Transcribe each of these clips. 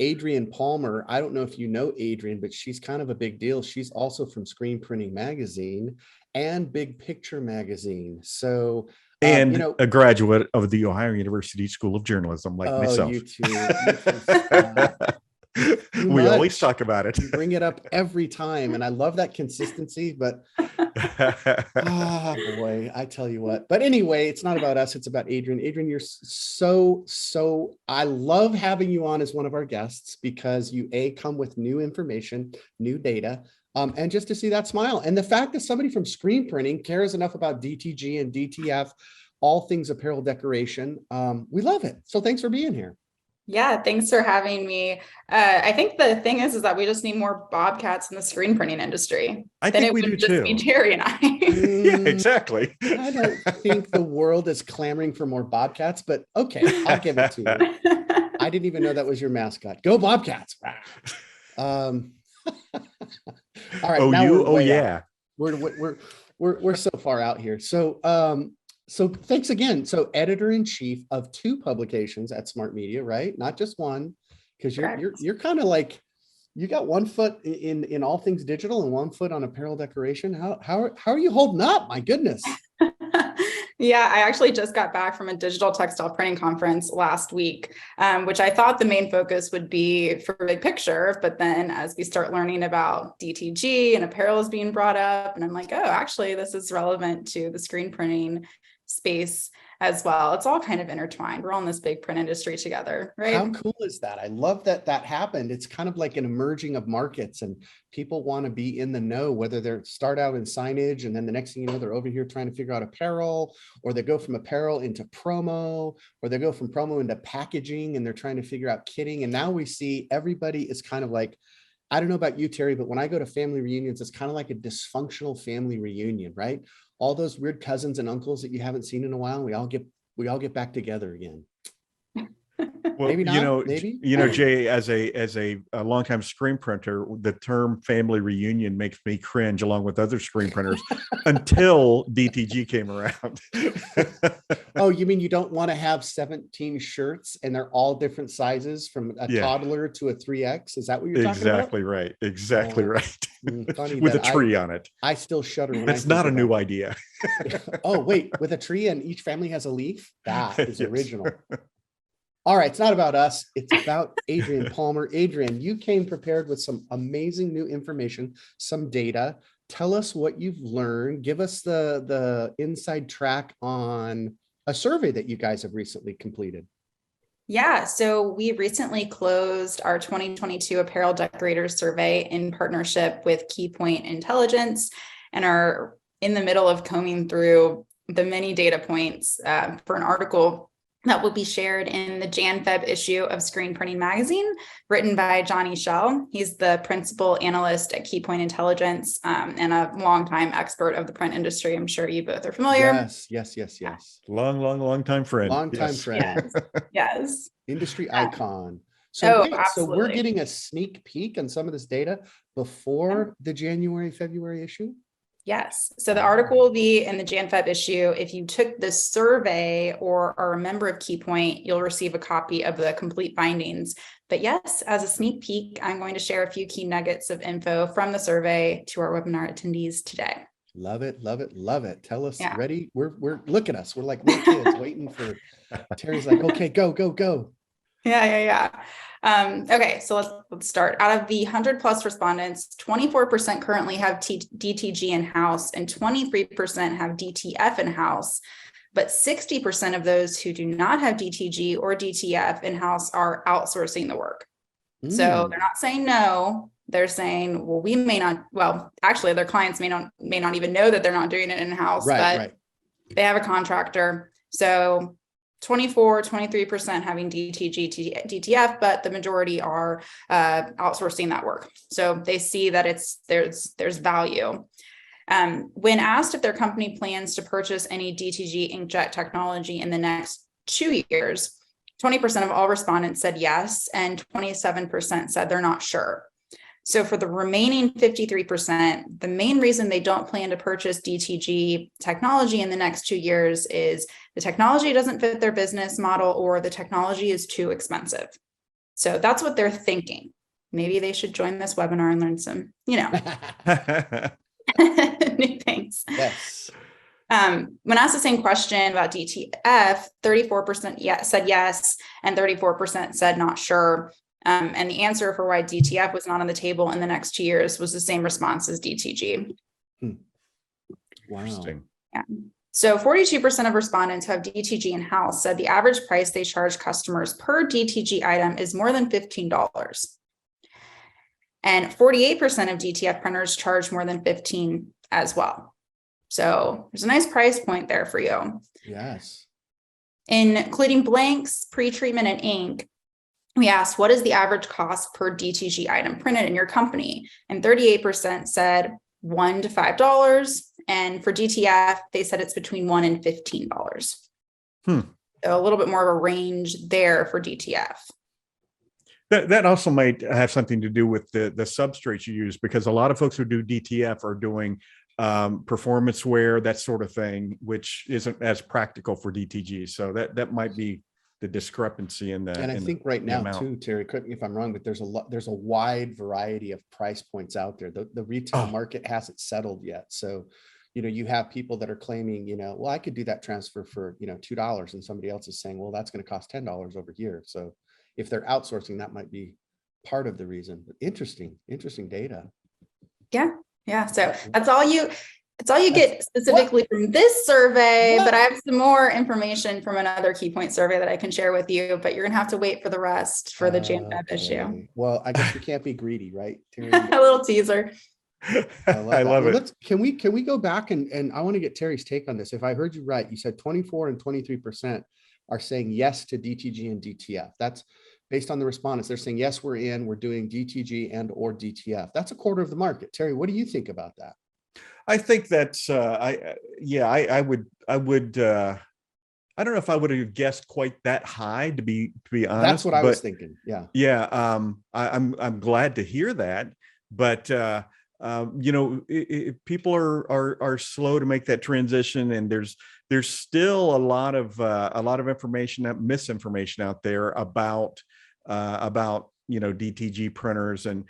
Adrienne Palmer. I don't know if you know Adrienne, but she's kind of a big deal. She's also from Screen Printing Magazine and Big Picture Magazine. So, and a graduate of the Ohio University School of Journalism, like myself. You two We always talk about it. You bring it up every time, and I love that consistency. But boy, I tell you what. But anyway, it's not about us; it's about Adrienne. Adrienne, you're so. I love having you on as one of our guests because you come with new information, new data. And just to see that smile and the fact that somebody from screen printing cares enough about DTG and DTF, all things apparel decoration. We love it. So thanks for being here. Yeah, thanks for having me. I think the thing is that we just need more bobcats in the screen printing industry. I think we do too. Be Jerry and I. Yeah, exactly. I don't think the world is clamoring for more bobcats, but okay, I'll give it to you. I didn't even know that was your mascot. Go Bobcats! All right. Yeah. We're so far out here. So thanks again. So editor-in-chief of 2 publications at Smart Media, right? Not just one, because you're kind of like, you got one foot in all things digital and one foot on apparel decoration. How are you holding up? My goodness. Yeah, I actually just got back from a digital textile printing conference last week, which I thought the main focus would be for big picture. But then as we start learning about DTG and apparel is being brought up, and I'm like, oh, actually, this is relevant to the screen printing space as well. It's all kind of intertwined. We're all in this big print industry together, right? How cool is that? I love that happened. It's kind of like an emerging of markets, and people want to be in the know, whether they start out in signage and then the next thing you know, they're over here trying to figure out apparel, or they go from apparel into promo, or they go from promo into packaging and they're trying to figure out kitting. And now we see everybody is kind of like, I don't know about you, Terry, but when I go to family reunions, it's kind of like a dysfunctional family reunion, right? All those weird cousins and uncles that you haven't seen in a while, we all get back together again. Well, maybe not, maybe. Jay, as a longtime screen printer, the term family reunion makes me cringe along with other screen printers until DTG came around. Oh, you mean you don't want to have 17 shirts and they're all different sizes from a toddler to a 3X? Is that what you're talking about? Exactly right. Funny with a tree on it. I still shudder when it's not a new idea. Oh, wait, with a tree and each family has a leaf? That is original. All right, it's not about us. It's about Adrienne Palmer. Adrienne, you came prepared with some amazing new information, some data. Tell us what you've learned. Give us the inside track on a survey that you guys have recently completed. Yeah, so we recently closed our 2022 Apparel Decorators survey in partnership with Keypoint Intelligence and are in the middle of combing through the many data points for an article that will be shared in the Jan-Feb issue of Screen Printing Magazine, written by Johnny Schell. He's the principal analyst at Keypoint Intelligence and a longtime expert of the print industry. I'm sure you both are familiar. Yes. Long time friend. Long-time friend. Yes. Industry icon. So we're getting a sneak peek on some of this data before the January, February issue? Yes. So the article will be in the Jan-Feb issue. If you took the survey or are a member of Keypoint, you'll receive a copy of the complete findings. But yes, as a sneak peek, I'm going to share a few key nuggets of info from the survey to our webinar attendees today. Love it. Tell us, ready? We're look at us. We're like little kids waiting for Terry's like, okay, go. Yeah. Okay, so let's start. Out of the 100+ respondents, 24% currently have DTG in-house and 23% have DTF in-house. But 60% of those who do not have DTG or DTF in-house are outsourcing the work. So they're not saying no. They're saying, well, we may not. Well, actually, their clients may not even know that they're not doing it in-house, but they have a contractor. So 23% having DTG, DTF, but the majority are outsourcing that work. So they see that there's value. When asked if their company plans to purchase any DTG inkjet technology in the next 2 years, 20% of all respondents said yes, and 27% said they're not sure. So for the remaining 53%, the main reason they don't plan to purchase DTG technology in the next 2 years is the technology doesn't fit their business model or the technology is too expensive. So that's what they're thinking. Maybe they should join this webinar and learn some, new things. Yes. When asked the same question about DTF, 34% said yes, and 34% said not sure. And the answer for why DTF was not on the table in the next 2 years was the same response as DTG. Wow. Interesting. Yeah. So 42% of respondents who have DTG in-house said the average price they charge customers per DTG item is more than $15. And 48% of DTF printers charge more than $15 as well. So there's a nice price point there for you. Yes. Including blanks, pre-treatment, and ink, we asked, what is the average cost per DTG item printed in your company? And 38% said $1 to $5. And for DTF, they said it's between $1 and $15. So a little bit more of a range there for DTF. That also might have something to do with the substrates you use, because a lot of folks who do DTF are doing performance wear, that sort of thing, which isn't as practical for DTG. So that might be the discrepancy in that. And I think right now too, Terry, correct me if I'm wrong, but there's a wide variety of price points out there. The retail market hasn't settled yet. So, you have people that are claiming, well, I could do that transfer for, $2, and somebody else is saying, well, that's going to cost $10 over here. So if they're outsourcing, that might be part of the reason. But interesting data. Yeah. So that's all you get specifically from this survey, but I have some more information from another key point survey that I can share with you, but you're going to have to wait for the rest for the JAMFAB issue. Well, I guess we can't be greedy, right, Terry? A little teaser. I love it. Can we go back and I want to get Terry's take on this. If I heard you right, you said 24 and 23% are saying yes to DTG and DTF. That's based on the respondents. They're saying, yes, we're doing DTG and or DTF. That's a quarter of the market. Terry, what do you think about that? I think that's I would I don't know if I would have guessed quite that high, to be honest. That's what I was thinking. Yeah. I'm glad to hear that, but people are slow to make that transition, and there's still a lot of misinformation out there about DTG printers and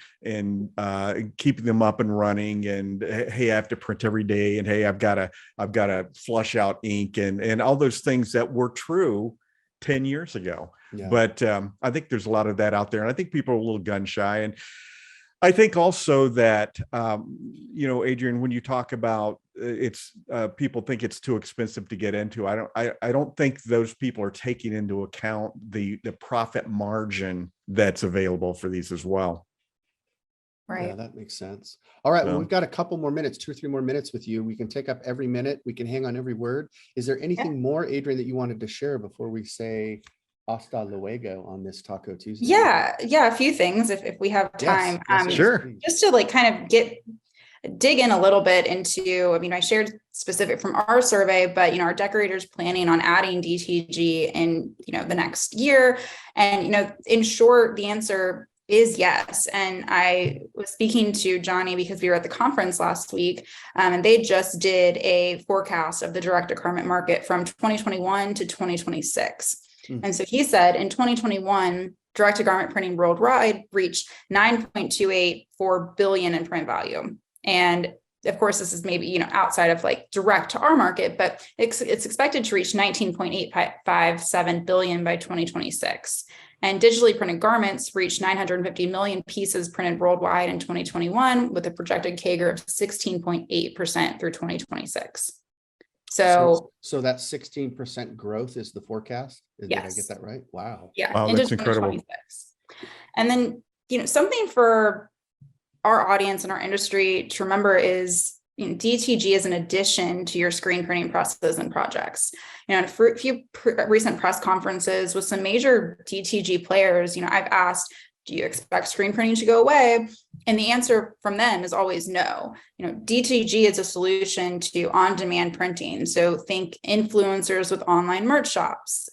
keeping them up and running, and hey, I have to print every day, and hey, I've got to flush out ink and all those things that were true 10 years ago. Yeah. But I think there's a lot of that out there, and I think people are a little gun shy. And I think also that, Adrienne, when you talk about people think it's too expensive to get into, I don't think those people are taking into account the profit margin that's available for these as well. Right. Yeah, that makes sense. All right. Well, we've got a couple more minutes, 2 or 3 more minutes with you. We can take up every minute. We can hang on every word. Is there anything more, Adrienne, that you wanted to share before we say hasta luego on this Taco Tuesday? Yeah. A few things if we have time. Yes, sure. Just to kind of dig in a little bit into, I shared specific from our survey, but, our decorators planning on adding DTG in, the next year. And, in short, the answer is yes. And I was speaking to Johnny because we were at the conference last week, and they just did a forecast of the direct garment market from 2021 to 2026. And so he said in 2021, direct-to-garment printing worldwide reached $9.284 billion in print value. And of course, this is maybe, outside of direct to our market, but it's expected to reach $19.857 billion by 2026. And digitally printed garments reached 950 million pieces printed worldwide in 2021, with a projected CAGR of 16.8% through 2026. So that 16% growth is the forecast. Did I get that right? Wow. Yeah. Wow, that's incredible. And then, something for our audience and our industry to remember is, DTG is an addition to your screen printing processes and projects. In a few recent press conferences with some major DTG players, I've asked, do you expect screen printing to go away? And the answer from them is always no. DTG is a solution to on-demand printing. So think influencers with online merch shops,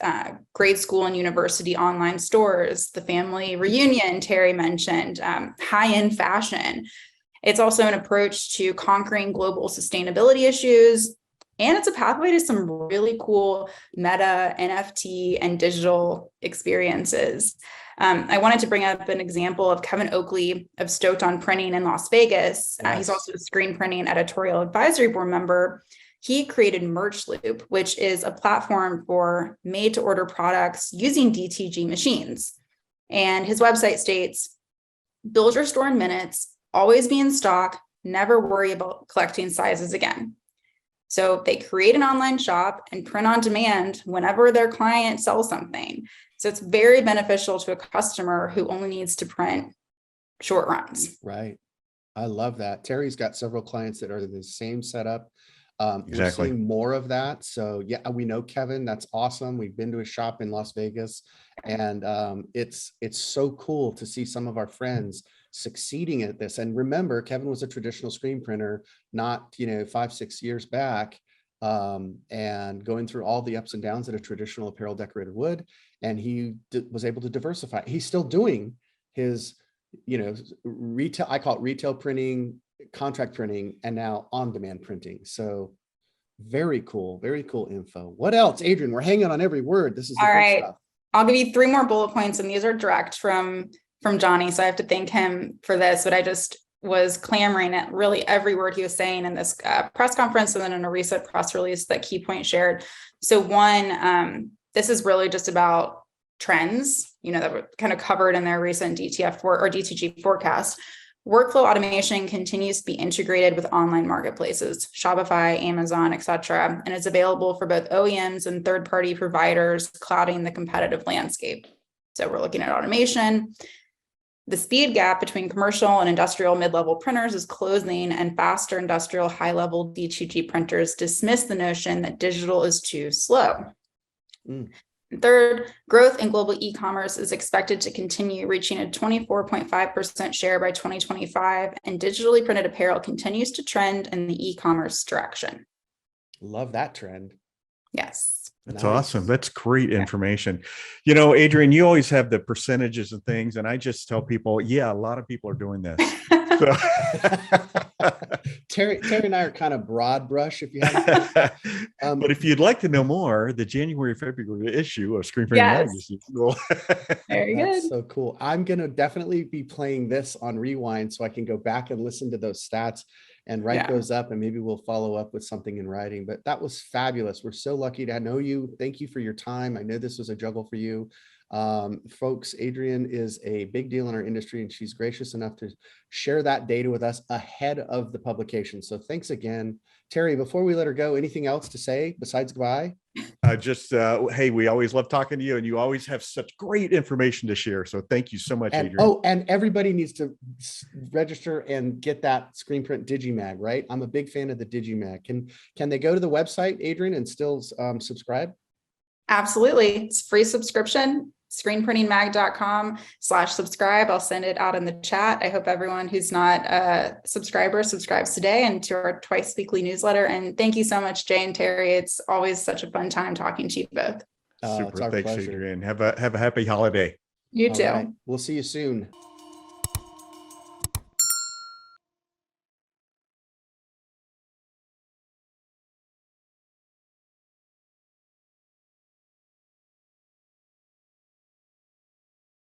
grade school and university online stores, the family reunion Terry mentioned, high-end fashion. It's also an approach to conquering global sustainability issues, And it's a pathway to some really cool meta, NFT, and digital experiences. I wanted to bring up an example of Kevin Oakley of Stoked on Printing in Las Vegas. Yes. He's also a screen printing editorial advisory board member. He created Merch Loop, which is a platform for made to order products using DTG machines. And his website states, build your store in minutes, always be in stock, never worry about collecting sizes again. So they create an online shop and print on demand whenever their client sells something. So it's very beneficial to a customer who only needs to print short runs. Right. I love that. Terry's got several clients that are the same setup. Exactly. We're seeing more of that. So yeah, we know Kevin. That's awesome. We've been to his shop in Las Vegas, and it's so cool to see some of our friends succeeding at this. And remember, Kevin was a traditional screen printer, not 5-6 years back, and going through all the ups and downs that a traditional apparel decorator would. And he was able to diversify. He's still doing his retail. I call it retail printing, contract printing, and now on-demand printing. So very cool info. What else, Adrienne? We're hanging on every word. This is the all good right. stuff. I'll give you 3 more bullet points, and these are direct from Johnny. So I have to thank him for this, but I just was clamoring at really every word he was saying in this press conference, and then in a recent press release that Key Point shared. So one, this is really just about trends, that were kind of covered in their recent DTG forecast. Workflow automation continues to be integrated with online marketplaces, Shopify, Amazon, etc., and is available for both OEMs and third-party providers, clouding the competitive landscape. So we're looking at automation. The speed gap between commercial and industrial mid-level printers is closing, and faster industrial high-level DTG printers dismiss the notion that digital is too slow. Third, growth in global e-commerce is expected to continue, reaching a 24.5% share by 2025, and digitally printed apparel continues to trend in the e-commerce direction. Love that trend. Yes. That's Nice. awesome. That's great information. Adrienne, you always have the percentages and things, and I just tell people, yeah, a lot of people are doing this. So. Terry and I are kind of broad brush, if you have. But if you'd like to know more, the January-February issue of Screen Printing Magazine. Very good. So cool. I'm going to definitely be playing this on rewind so I can go back and listen to those stats and write those up, and maybe we'll follow up with something in writing. But that was fabulous. We're so lucky to know you. Thank you for your time. I know this was a juggle for you. Folks, Adrienne is a big deal in our industry, and she's gracious enough to share that data with us ahead of the publication. So thanks again. Terry, before we let her go, anything else to say besides goodbye? Hey, we always love talking to you, and you always have such great information to share. So thank you so much, Adrienne. And everybody needs to register and get that screen print Digimag, right? I'm a big fan of the Digimag. Can they go to the website, Adrienne, and still subscribe? Absolutely. It's free subscription. screenprintingmag.com/subscribe. I'll send it out in the chat. I hope everyone who's not a subscriber subscribes today and to our twice weekly newsletter. And thank you so much, Jay and Terry. It's always such a fun time talking to you both. Super. It's our Thanks, pleasure. Adrienne. Have a happy holiday. You too. All right. We'll see you soon.